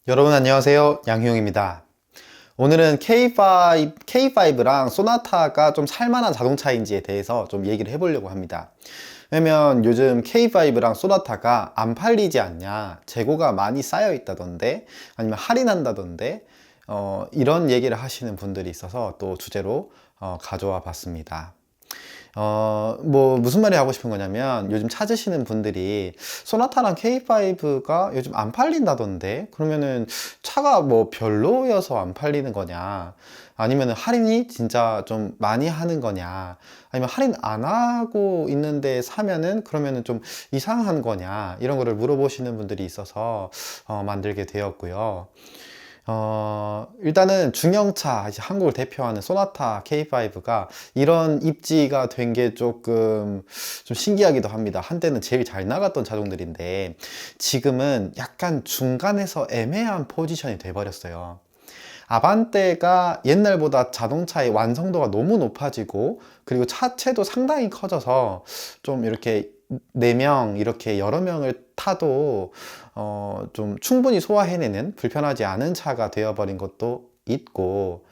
여러분 안녕하세요. 양희용입니다. 오늘은 K5랑 소나타가 좀 살만한 자동차인지에 대해서 좀 얘기를 해보려고 합니다. 왜냐면 요즘 K5랑 소나타가 안 팔리지 않냐, 재고가 많이 쌓여 있다던데, 아니면 할인한다던데, 이런 얘기를 하시는 분들이 있어서 또 주제로 가져와 봤습니다. 무슨 말이 하고 싶은 거냐면, 요즘 찾으시는 분들이 소나타랑 K5가 요즘 안 팔린다던데, 그러면은 차가 뭐 별로여서 안 팔리는 거냐, 아니면은 할인이 진짜 좀 많이 하는 거냐, 아니면 할인 안 하고 있는데 사면은 그러면은 좀 이상한 거냐, 이런 거를 물어보시는 분들이 있어서 만들게 되었고요. 일단은 중형차, 이제 한국을 대표하는 소나타 K5가 이런 입지가 된 게 조금 좀 신기하기도 합니다. 한때는 제일 잘 나갔던 차종들인데 지금은 약간 중간에서 애매한 포지션이 돼버렸어요. 아반떼가 옛날보다 자동차의 완성도가 너무 높아지고, 그리고 차체도 상당히 커져서 좀 이렇게 4명 이렇게 여러 명을 타도 좀 충분히 소화해내는 불편하지 않은 차가 되어버린 것도 있고,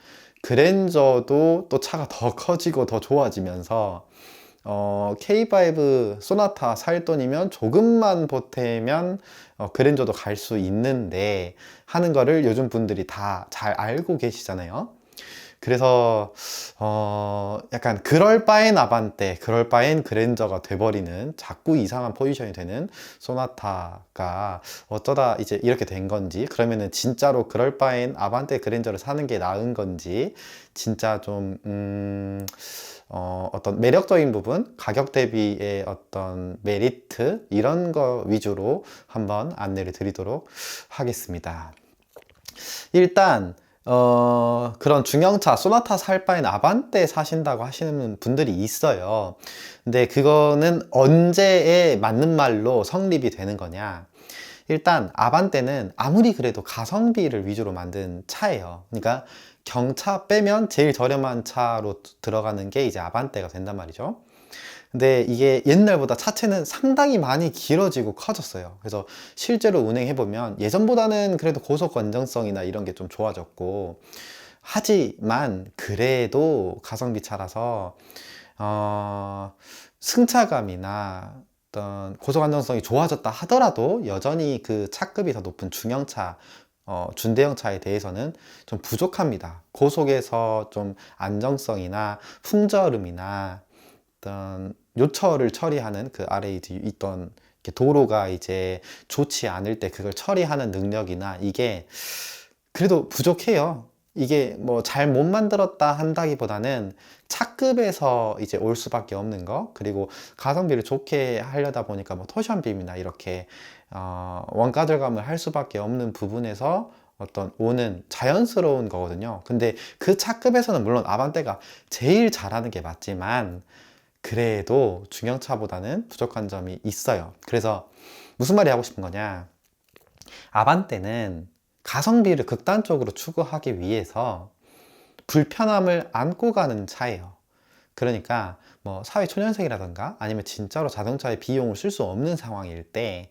그랜저도 또 차가 더 커지고 더 좋아지면서 K5 소나타 살 돈이면 조금만 보태면 그랜저도 갈 수 있는데 하는 거를 요즘 분들이 다 잘 알고 계시잖아요. 그래서 약간 그럴 바엔 아반떼, 그럴 바엔 그랜저가 돼버리는, 자꾸 이상한 포지션이 되는 소나타가 어쩌다 이제 이렇게 된 건지, 그러면은 진짜로 그럴 바엔 아반떼 그랜저를 사는 게 나은 건지, 진짜 좀 어떤 매력적인 부분, 가격 대비의 어떤 메리트, 이런 거 위주로 한번 안내를 드리도록 하겠습니다. 일단 그런 중형차 소나타 살 바엔 아반떼 사신다고 하시는 분들이 있어요. 근데 그거는 언제에 맞는 말로 성립이 되는 거냐? 일단 아반떼는 아무리 그래도 가성비를 위주로 만든 차예요. 그러니까 경차 빼면 제일 저렴한 차로 들어가는 게 이제 아반떼가 된단 말이죠. 근데 이게 옛날보다 차체는 상당히 많이 길어지고 커졌어요. 그래서 실제로 운행해보면 예전보다는 그래도 고속 건전성이나 이런 게 좀 좋아졌고, 하지만 그래도 가성비 차라서 승차감이나 어떤 고속 안정성이 좋아졌다 하더라도 여전히 그 차급이 더 높은 중형차, 준대형차에 대해서는 좀 부족합니다. 고속에서 좀 안정성이나 풍절음이나 어떤 요철을 처리하는, 그 아래 이제 있던 이렇게 도로가 이제 좋지 않을 때 그걸 처리하는 능력이나 이게 그래도 부족해요. 이게 뭐 잘 못 만들었다 한다기보다는 차급에서 이제 올 수밖에 없는 거, 그리고 가성비를 좋게 하려다 보니까 뭐 토션빔이나 이렇게 원가 절감을 할 수밖에 없는 부분에서 어떤 오는 자연스러운 거거든요. 근데 그 차급에서는 물론 아반떼가 제일 잘하는 게 맞지만, 그래도 중형차보다는 부족한 점이 있어요. 그래서 무슨 말이 하고 싶은 거냐, 아반떼는 가성비를 극단적으로 추구하기 위해서 불편함을 안고 가는 차예요. 그러니까 뭐 사회 초년생이라던가 아니면 진짜로 자동차에 비용을 쓸 수 없는 상황일 때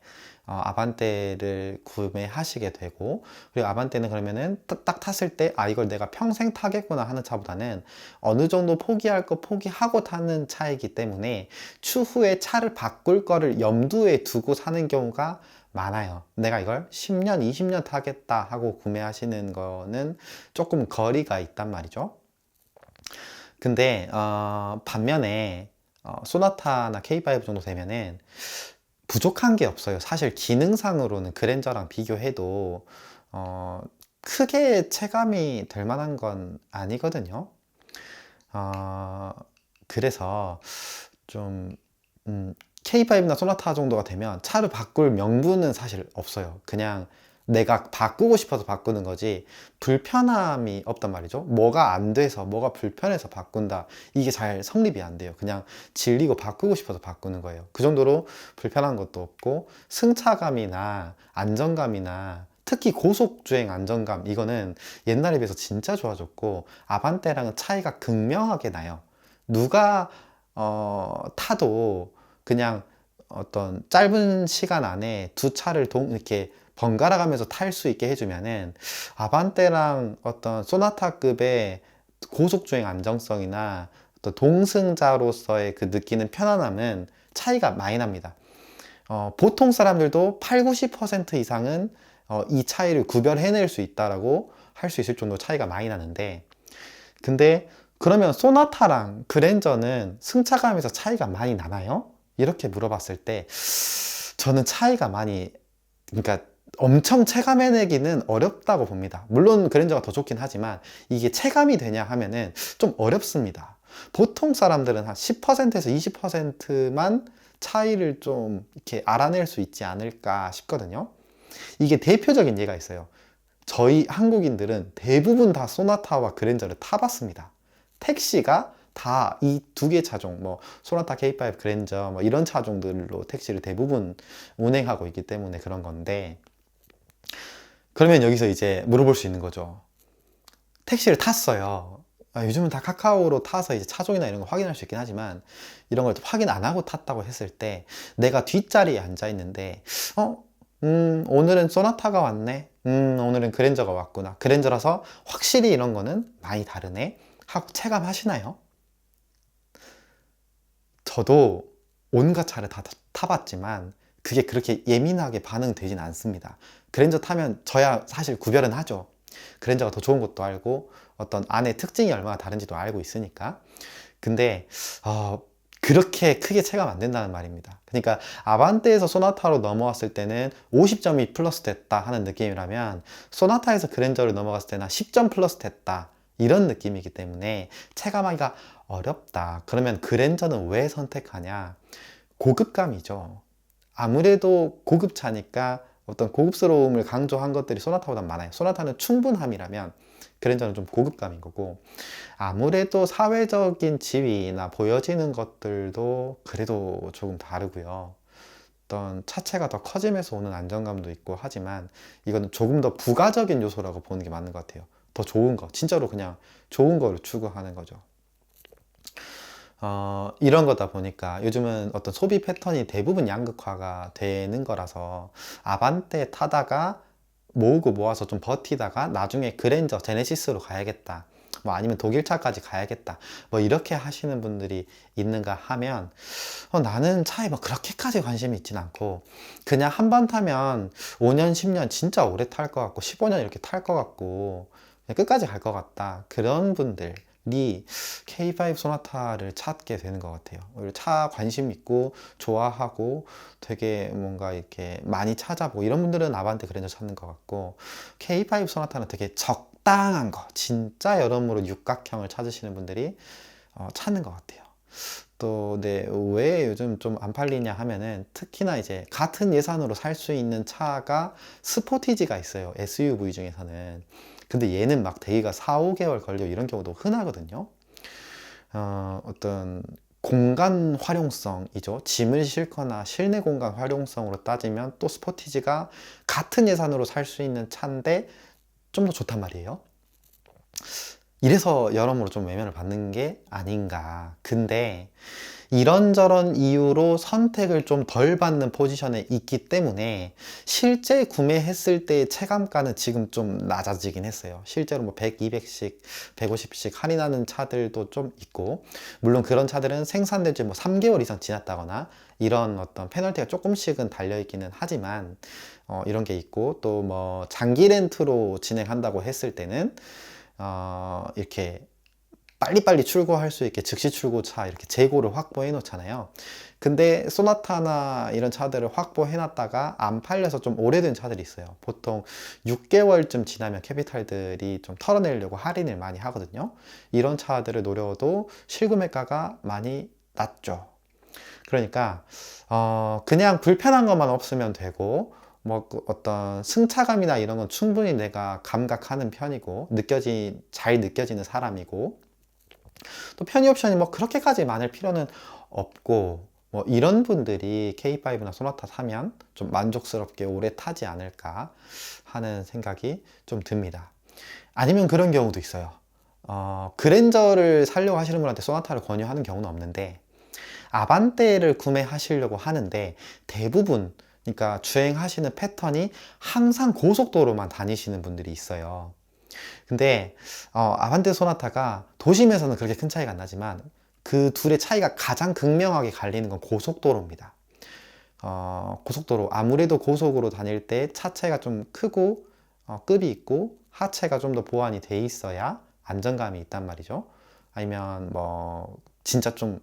아반떼를 구매하시게 되고, 그리고 아반떼는 그러면은 딱 탔을 때 이걸 내가 평생 타겠구나 하는 차보다는 어느 정도 포기할 거 포기하고 타는 차이기 때문에 추후에 차를 바꿀 거를 염두에 두고 사는 경우가 많아요. 내가 이걸 10년, 20년 타겠다 하고 구매하시는 거는 조금 거리가 있단 말이죠. 근데 반면에 소나타나 K5 정도 되면은 부족한 게 없어요. 사실 기능상으로는 그랜저랑 비교해도 크게 체감이 될 만한 건 아니거든요. 어, 그래서 좀 K5나 소나타 정도가 되면 차를 바꿀 명분은 사실 없어요. 그냥 내가 바꾸고 싶어서 바꾸는 거지 불편함이 없단 말이죠. 뭐가 안 돼서, 뭐가 불편해서 바꾼다, 이게 잘 성립이 안 돼요. 그냥 질리고 바꾸고 싶어서 바꾸는 거예요. 그 정도로 불편한 것도 없고, 승차감이나 안정감이나 특히 고속주행 안정감, 이거는 옛날에 비해서 진짜 좋아졌고, 아반떼랑은 차이가 극명하게 나요. 누가 타도 그냥 어떤 짧은 시간 안에 두 차를 이렇게 번갈아 가면서 탈 수 있게 해주면은 아반떼랑 어떤 소나타급의 고속주행 안정성이나 어떤 동승자로서의 그 느끼는 편안함은 차이가 많이 납니다. 보통 사람들도 8, 90% 이상은 이 차이를 구별해낼 수 있다라고 할 수 있을 정도 차이가 많이 나는데, 근데 그러면 소나타랑 그랜저는 승차감에서 차이가 많이 나나요? 이렇게 물어봤을 때 저는 차이가 많이, 그러니까 엄청 체감해내기는 어렵다고 봅니다. 물론 그랜저가 더 좋긴 하지만 이게 체감이 되냐 하면은 좀 어렵습니다. 보통 사람들은 한 10%에서 20%만 차이를 좀 이렇게 알아낼 수 있지 않을까 싶거든요. 이게 대표적인 예가 있어요. 저희 한국인들은 대부분 다 소나타와 그랜저를 타봤습니다. 택시가 다 이 두 개 차종, 뭐 소나타 K5 그랜저 뭐 이런 차종들로 택시를 대부분 운행하고 있기 때문에 그런 건데, 그러면 여기서 이제 물어볼 수 있는 거죠. 택시를 탔어요. 요즘은 다 카카오로 타서 이제 차종이나 이런 거 확인할 수 있긴 하지만, 이런 걸 확인 안 하고 탔다고 했을 때 내가 뒷자리에 앉아 있는데 오늘은 소나타가 왔네. 오늘은 그랜저가 왔구나. 그랜저라서 확실히 이런 거는 많이 다르네 하고 체감하시나요? 저도 온갖 차를 다 타봤지만 그게 그렇게 예민하게 반응되진 않습니다. 그랜저 타면 저야 사실 구별은 하죠. 그랜저가 더 좋은 것도 알고 어떤 안에 특징이 얼마나 다른지도 알고 있으니까. 근데 그렇게 크게 체감 안 된다는 말입니다. 그러니까 아반떼에서 소나타로 넘어왔을 때는 50점이 플러스 됐다 하는 느낌이라면, 소나타에서 그랜저를 넘어갔을 때는 10점 플러스 됐다 이런 느낌이기 때문에 체감하기가 어렵다. 그러면 그랜저는 왜 선택하냐? 고급감이죠. 아무래도 고급차니까 어떤 고급스러움을 강조한 것들이 소나타보다 많아요. 소나타는 충분함이라면 그랜저는 좀 고급감인 거고, 아무래도 사회적인 지위나 보여지는 것들도 그래도 조금 다르고요. 어떤 차체가 더 커지면서 오는 안정감도 있고 하지만, 이거는 조금 더 부가적인 요소라고 보는 게 맞는 것 같아요. 더 좋은 거, 진짜로 그냥 좋은 거를 추구하는 거죠. 이런 거다 보니까 요즘은 어떤 소비 패턴이 대부분 양극화가 되는 거라서, 아반떼 타다가 모으고 모아서 좀 버티다가 나중에 그랜저, 제네시스로 가야겠다, 뭐 아니면 독일차까지 가야겠다, 뭐 이렇게 하시는 분들이 있는가 하면, 나는 차에 뭐 그렇게까지 관심이 있진 않고 그냥 한 번 타면 5년, 10년 진짜 오래 탈 것 같고 15년 이렇게 탈 것 같고 그냥 끝까지 갈 것 같다, 그런 분들이 K5 소나타를 찾게 되는 것 같아요. 오히려 차 관심 있고 좋아하고 되게 뭔가 이렇게 많이 찾아보고 이런 분들은 아반떼 그랜저 찾는 것 같고, K5 소나타는 되게 적당한 거, 진짜 여러모로 육각형을 찾으시는 분들이 찾는 것 같아요. 또, 네, 왜 요즘 좀 안 팔리냐 하면은, 특히나 이제 같은 예산으로 살 수 있는 차가 스포티지가 있어요. SUV 중에서는. 근데 얘는 막 대기가 4, 5개월 걸려 이런 경우도 흔하거든요. 어떤 공간 활용성이죠. 짐을 싣거나 실내 공간 활용성으로 따지면 또 스포티지가 같은 예산으로 살 수 있는 차인데 좀 더 좋단 말이에요. 이래서 여러모로 좀 외면을 받는 게 아닌가. 근데 이런저런 이유로 선택을 좀 덜 받는 포지션에 있기 때문에 실제 구매했을 때의 체감가는 지금 좀 낮아지긴 했어요. 실제로 뭐 100, 200씩, 150씩 할인하는 차들도 좀 있고, 물론 그런 차들은 생산된 지 뭐 3개월 이상 지났다거나 이런 어떤 페널티가 조금씩은 달려있기는 하지만, 이런 게 있고, 또 뭐 장기 렌트로 진행한다고 했을 때는 이렇게 빨리빨리 출고할 수 있게 즉시 출고차 이렇게 재고를 확보해 놓잖아요. 근데 소나타나 이런 차들을 확보해 놨다가 안 팔려서 좀 오래된 차들이 있어요. 보통 6개월쯤 지나면 캐피탈들이 좀 털어내려고 할인을 많이 하거든요. 이런 차들을 노려도 실구매가가 많이 낮죠. 그러니까 그냥 불편한 것만 없으면 되고, 뭐 어떤 승차감이나 이런 건 충분히 내가 감각하는 편이고 잘 느껴지는 사람이고, 또 편의 옵션이 뭐 그렇게까지 많을 필요는 없고, 뭐 이런 분들이 K5나 소나타 사면 좀 만족스럽게 오래 타지 않을까 하는 생각이 좀 듭니다. 아니면 그런 경우도 있어요. 그랜저를 사려고 하시는 분한테 소나타를 권유하는 경우는 없는데, 아반떼를 구매하시려고 하는데 대부분 그러니까 주행하시는 패턴이 항상 고속도로만 다니시는 분들이 있어요. 근데 아반떼 소나타가 도심에서는 그렇게 큰 차이가 안 나지만 그 둘의 차이가 가장 극명하게 갈리는 건 고속도로입니다. 고속도로, 아무래도 고속으로 다닐 때 차 차이가 좀 크고 급이 있고 하체가 좀 더 보완이 돼 있어야 안정감이 있단 말이죠. 아니면 뭐 진짜 좀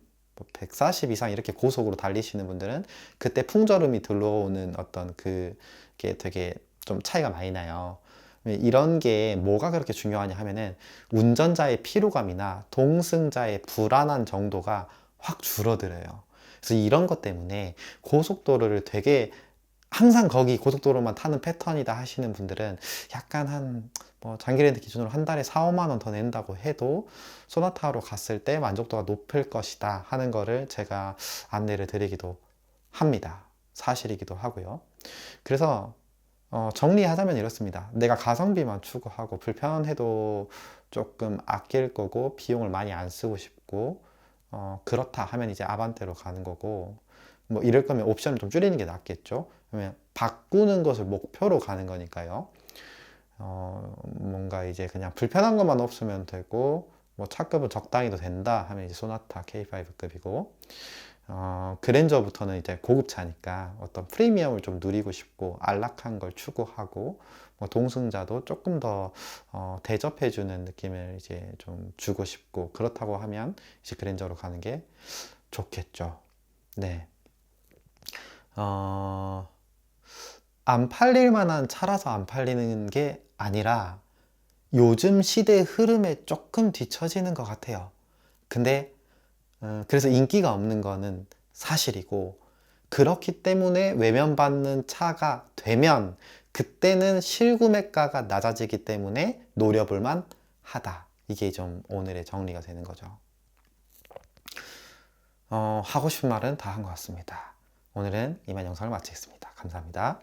140 이상 이렇게 고속으로 달리시는 분들은 그때 풍절음이 들어오는 어떤 그게 되게 좀 차이가 많이 나요. 이런 게 뭐가 그렇게 중요하냐 하면은 운전자의 피로감이나 동승자의 불안한 정도가 확 줄어들어요. 그래서 이런 것 때문에 고속도로를 되게 항상 거기 고속도로만 타는 패턴이다 하시는 분들은 약간 뭐 장기 렌트 기준으로 한 달에 4, 5만 원 더 낸다고 해도 소나타로 갔을 때 만족도가 높을 것이다 하는 거를 제가 안내를 드리기도 합니다. 사실이기도 하고요. 그래서 정리하자면 이렇습니다. 내가 가성비만 추구하고 불편해도 조금 아낄 거고 비용을 많이 안 쓰고 싶고 그렇다 하면 이제 아반떼로 가는 거고, 뭐 이럴 거면 옵션을 좀 줄이는 게 낫겠죠. 그러면 바꾸는 것을 목표로 가는 거니까요. 뭔가 이제 그냥 불편한 것만 없으면 되고 뭐 차급은 적당히도 된다 하면 이제 소나타 K5급이고, 그랜저부터는 이제 고급차니까 어떤 프리미엄을 좀 누리고 싶고 안락한 걸 추구하고 뭐 동승자도 조금 더 대접해주는 느낌을 이제 좀 주고 싶고 그렇다고 하면 이제 그랜저로 가는 게 좋겠죠. 네. 안 팔릴 만한 차라서 안 팔리는 게 아니라 요즘 시대의 흐름에 조금 뒤처지는 것 같아요. 근데 그래서 인기가 없는 거는 사실이고, 그렇기 때문에 외면받는 차가 되면 그때는 실구매가가 낮아지기 때문에 노려볼만 하다. 이게 좀 오늘의 정리가 되는 거죠. 하고 싶은 말은 다 한 것 같습니다. 오늘은 이만 영상을 마치겠습니다. 감사합니다.